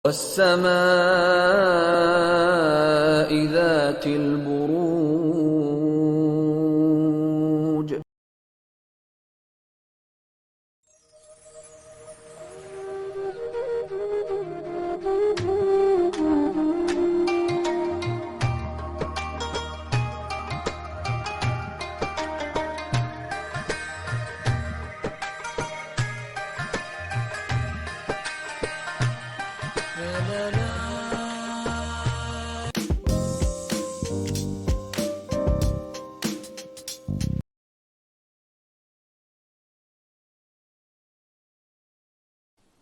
والسماء ذات البروج.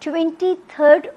23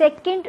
2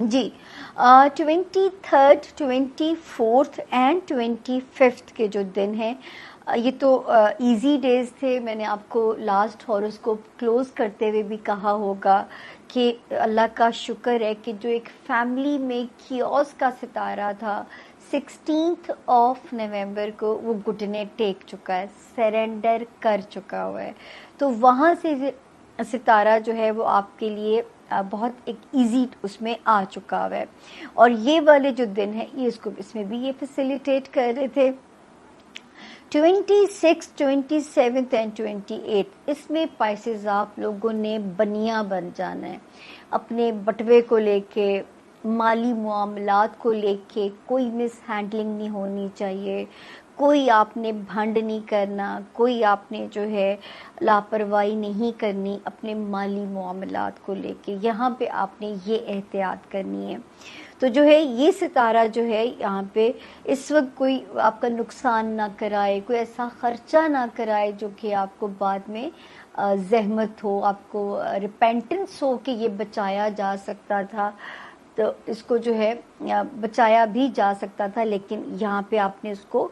جی 23rd 24th and 25th کے جو دن ہیں یہ تو ایزی ڈیز تھے. میں نے آپ کو لاسٹ ہاروسکوپ کلوز کرتے ہوئے بھی کہا ہوگا کہ اللہ کا شکر ہے کہ جو ایک فیملی میں کیوس کا ستارہ تھا 16th آف نومبر کو وہ گھٹنے ٹیک چکا ہے, سرنڈر کر چکا ہوا ہے. تو وہاں سے ستارہ جو ہے وہ آپ کے لیے بہت ایک ایزی اس میں آ چکا ہوا ہے. اور یہ والے جو دن ہیں یہ اس میں بھی یہ فیسیلیٹیٹ کر رہے تھے. 26, 27 اینڈ 28 اس میں پائسز آپ لوگوں نے بنیا بن جانا ہے. اپنے بٹوے کو لے کے, مالی معاملات کو لے کے کوئی مس ہینڈلنگ نہیں ہونی چاہیے, کوئی آپ نے بھنڈ نہیں کرنا, کوئی آپ نے جو ہے لاپرواہی نہیں کرنی اپنے مالی معاملات کو لے کے. یہاں پہ آپ نے یہ احتیاط کرنی ہے. تو جو ہے یہ ستارہ جو ہے یہاں پہ اس وقت کوئی آپ کا نقصان نہ کرائے, کوئی ایسا خرچہ نہ کرائے جو کہ آپ کو بعد میں زحمت ہو, آپ کو ریپینٹنس ہو کہ یہ بچایا جا سکتا تھا. تو اس کو جو ہے بچایا بھی جا سکتا تھا, لیکن یہاں پہ آپ نے اس کو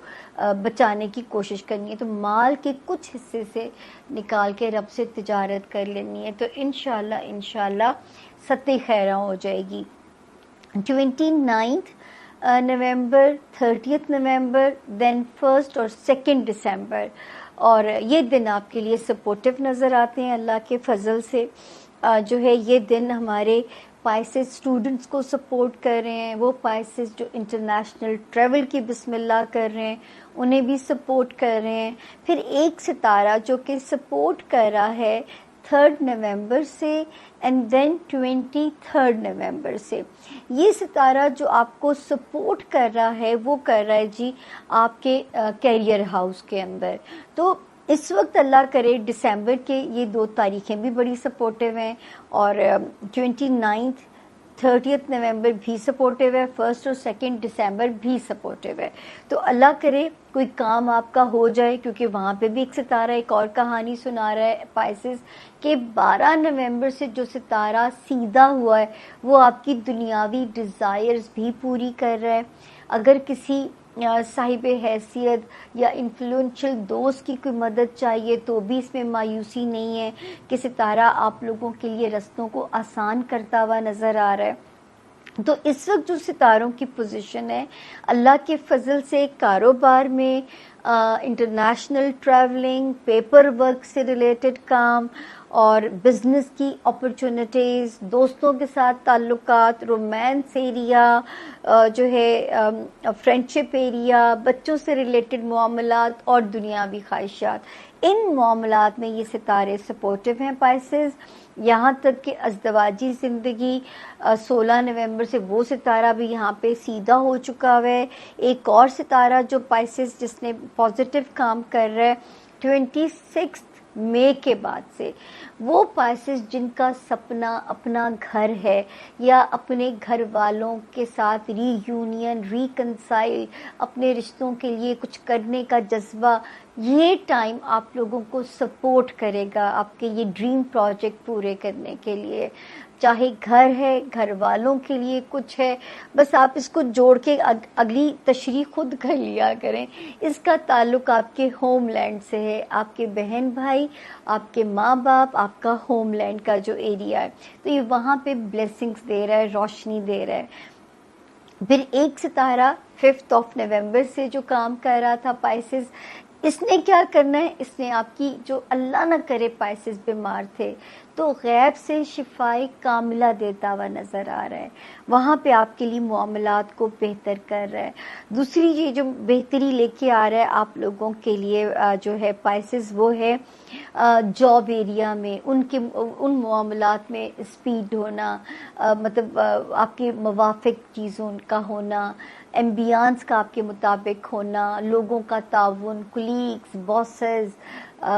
بچانے کی کوشش کرنی ہے. تو مال کے کچھ حصے سے نکال کے رب سے تجارت کر لینی ہے, تو انشاءاللہ ستِ خیراں ہو جائے گی. 29th نومبر, 30th نومبر, دین 1 اور 2 دسمبر, اور یہ دن آپ کے لیے سپورٹیو نظر آتے ہیں اللہ کے فضل سے. جو ہے یہ دن ہمارے پائسز اسٹوڈنٹس کو سپورٹ کر رہے ہیں, وہ پائسز جو انٹرنیشنل ٹریول کی بسم اللہ کر رہے ہیں انہیں بھی سپورٹ کر رہے ہیں. پھر ایک ستارہ جو کہ سپورٹ کر رہا ہے 3rd نومبر سے اینڈ دین 23rd نومبر سے. یہ ستارہ جو آپ کو سپورٹ کر رہا ہے وہ کر رہا ہے جی آپ کے کیریئر ہاؤس کے اندر. تو اس وقت اللہ کرے دسمبر کے یہ 2 تاریخیں بھی بڑی سپورٹیو ہیں, اور 29th 30th نومبر بھی سپورٹیو ہے, 1 اور 2 دسمبر بھی سپورٹیو ہے. تو اللہ کرے کوئی کام آپ کا ہو جائے, کیونکہ وہاں پہ بھی ایک ستارہ ایک اور کہانی سنا رہا ہے پائسز کہ 12 نومبر سے جو ستارہ سیدھا ہوا ہے وہ آپ کی دنیاوی ڈیزائرز بھی پوری کر رہا ہے. اگر کسی صاحب حیثیت یا انفلوئنشل دوست کی کوئی مدد چاہیے تو بھی اس میں مایوسی نہیں ہے کہ ستارہ آپ لوگوں کے لیے رستوں کو آسان کرتا ہوا نظر آ رہا ہے. تو اس وقت جو ستاروں کی پوزیشن ہے اللہ کے فضل سے کاروبار میں, انٹرنیشنل ٹریولنگ, پیپر ورک سے ریلیٹڈ کام, اور بزنس کی اپرچونٹیز, دوستوں کے ساتھ تعلقات, رومانس ایریا, جو ہے فرینڈشپ ایریا, بچوں سے ریلیٹڈ معاملات اور دنیاوی خواہشات, ان معاملات میں یہ ستارے سپورٹیو ہیں پائسز. یہاں تک کہ ازدواجی زندگی 16 نومبر سے وہ ستارہ بھی یہاں پہ سیدھا ہو چکا ہے. ایک اور ستارہ جو پائسز جس نے پازیٹیو کام کر رہا ہے 26 مئی کے بعد سے, وہ پائسز جن کا سپنا اپنا گھر ہے یا اپنے گھر والوں کے ساتھ ری یونین, ریکنسائل, اپنے رشتوں کے لیے کچھ کرنے کا جذبہ, یہ ٹائم آپ لوگوں کو سپورٹ کرے گا آپ کے یہ ڈریم پروجیکٹ پورے کرنے کے لیے. چاہے گھر ہے, گھر والوں کے لیے کچھ ہے, بس آپ اس کو جوڑ کے اگلی تشریح خود کر لیا کریں. اس کا تعلق آپ کے ہوم لینڈ سے ہے, آپ کے بہن بھائی, آپ کے ماں باپ, آپ کا ہوم لینڈ کا جو ایریا ہے, تو یہ وہاں پہ بلیسنگز دے رہا ہے, روشنی دے رہا ہے. پھر ایک ستارہ 5 نومبر سے جو کام کر رہا تھا پائسز, اس نے کیا کرنا ہے, اس نے آپ کی جو اللہ نہ کرے پائسز بیمار تھے تو غیب سے شفائے کاملہ دیتا ہوا نظر آ رہا ہے. وہاں پہ آپ کے لیے معاملات کو بہتر کر رہا ہے. دوسری یہ جو بہتری لے کے آ رہا ہے آپ لوگوں کے لیے جو ہے پائسز, وہ ہے جاب ایریا میں ان معاملات میں اسپیڈ ہونا, مطلب آپ کے موافق چیزوں کا ہونا, ایمبیانس کا آپ کے مطابق ہونا, لوگوں کا تعاون, کلیگز, باسز,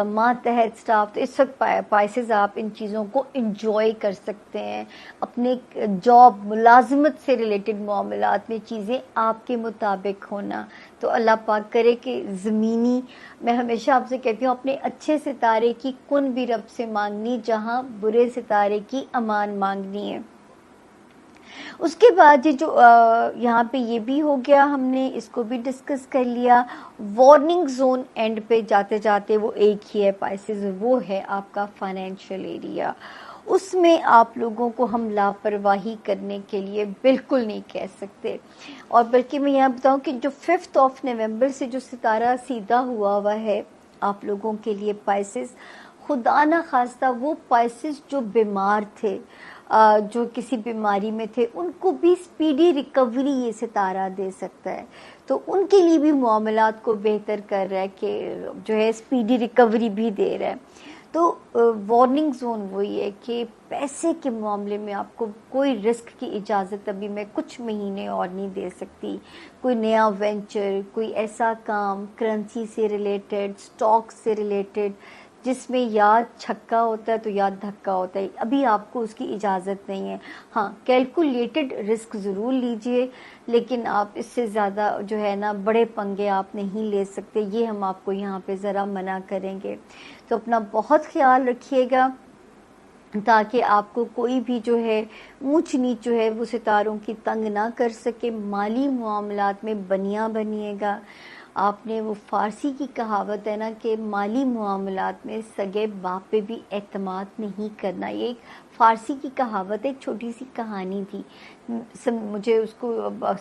ماتحت سٹاف. تو اس وقت پائسز آپ ان چیزوں کو انجوائے کر سکتے ہیں. اپنے جاب ملازمت سے ریلیٹڈ معاملات میں چیزیں آپ کے مطابق ہونا. تو اللہ پاک کرے کہ زمینی, میں ہمیشہ آپ سے کہتی ہوں اپنے اچھے ستارے کی کن بھی رب سے مانگنی, جہاں برے ستارے کی امان مانگنی ہے. اس کے بعد یہ جو یہاں پہ یہ بھی ہو گیا، ہم نے اس کو بھی ڈسکس کر لیا. وارننگ زون اینڈ پہ جاتے جاتے وہ ایک ہی ہے پائسز، وہ ہے آپ کا فائنینشیل ایریا. اس میں آپ لوگوں کو ہم لاپرواہی کرنے کے لیے بالکل نہیں کہہ سکتے. اور بلکہ میں یہاں بتاؤں کہ جو 5 نومبر سے جو ستارہ سیدھا ہوا ہے آپ لوگوں کے لیے پائسز، خدا نہ خواستہ وہ پائسز جو بیمار تھے، جو کسی بیماری میں تھے، ان کو بھی اسپیڈی ریکوری یہ ستارہ دے سکتا ہے. تو ان کے لیے بھی معاملات کو بہتر کر رہا ہے کہ جو ہے اسپیڈی ریکوری بھی دے رہا ہے. تو وارننگ زون وہی ہے کہ پیسے کے معاملے میں آپ کو کوئی رسک کی اجازت ابھی میں کچھ مہینے اور نہیں دے سکتی. کوئی نیا وینچر، کوئی ایسا کام کرنسی سے ریلیٹڈ، سٹاک سے ریلیٹڈ، جس میں یا چھکا ہوتا ہے تو یا دھکا ہوتا ہے، ابھی آپ کو اس کی اجازت نہیں ہے. ہاں کیلکولیٹڈ رسک ضرور لیجئے، لیکن آپ اس سے زیادہ جو ہے نا بڑے پنگے آپ نہیں لے سکتے، یہ ہم آپ کو یہاں پہ ذرا منع کریں گے. تو اپنا بہت خیال رکھیے گا تاکہ آپ کو کوئی بھی جو ہے اونچ نیچ جو ہے وہ ستاروں کی تنگ نہ کر سکے. مالی معاملات میں بنیا بنیے گا. آپ نے وہ فارسی کی کہاوت ہے نا کہ مالی معاملات میں سگے باپ پہ بھی اعتماد نہیں کرنا، یہ ایک فارسی کی کہاوت ہے، ایک چھوٹی سی کہانی تھی، مجھے اس کو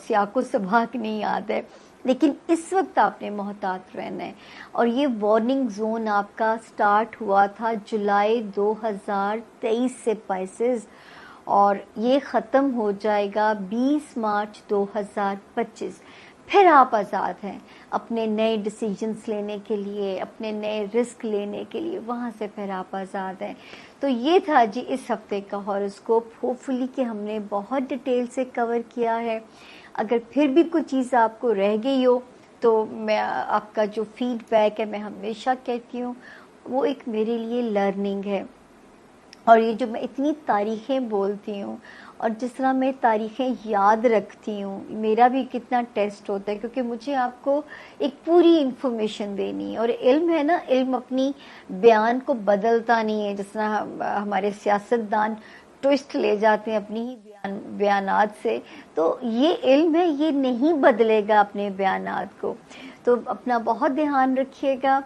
سیاق و سباق نہیں یاد ہے، لیکن اس وقت آپ نے محتاط رہنا ہے. اور یہ وارننگ زون آپ کا سٹارٹ ہوا تھا جولائی 2023 سے پائسز، اور یہ ختم ہو جائے گا 20 مارچ 2025. پھر آپ آزاد ہیں اپنے نئے ڈیسیجنز لینے کے لیے، اپنے نئے رسک لینے کے لیے، وہاں سے پھر آپ آزاد ہیں. تو یہ تھا جی اس ہفتے کا ہاروسکوپ. ہوپ فلی کہ ہم نے بہت ڈیٹیل سے کور کیا ہے. اگر پھر بھی کوئی چیز آپ کو رہ گئی ہو تو میں آپ کا جو فیڈ بیک ہے، میں ہمیشہ کہتی ہوں وہ ایک میرے لیے لرننگ ہے. اور یہ جو میں اتنی تاریخیں بولتی ہوں اور جس طرح میں تاریخیں یاد رکھتی ہوں، میرا بھی کتنا ٹیسٹ ہوتا ہے، کیونکہ مجھے آپ کو ایک پوری انفارمیشن دینی ہے. اور علم ہے نا، علم اپنی بیان کو بدلتا نہیں ہے، جس طرح ہمارے سیاستدان ٹوسٹ لے جاتے ہیں اپنی ہی بیانات سے. تو یہ علم ہے، یہ نہیں بدلے گا اپنے بیانات کو. تو اپنا بہت دھیان رکھیے گا.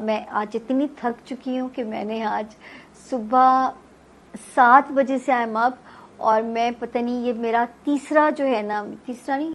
میں آج اتنی تھک چکی ہوں کہ میں نے آج صبح 7 بجے سے آئیم اپ، اور میں پتہ نہیں یہ میرا تیسرا جو ہے نا، تیسرا نہیں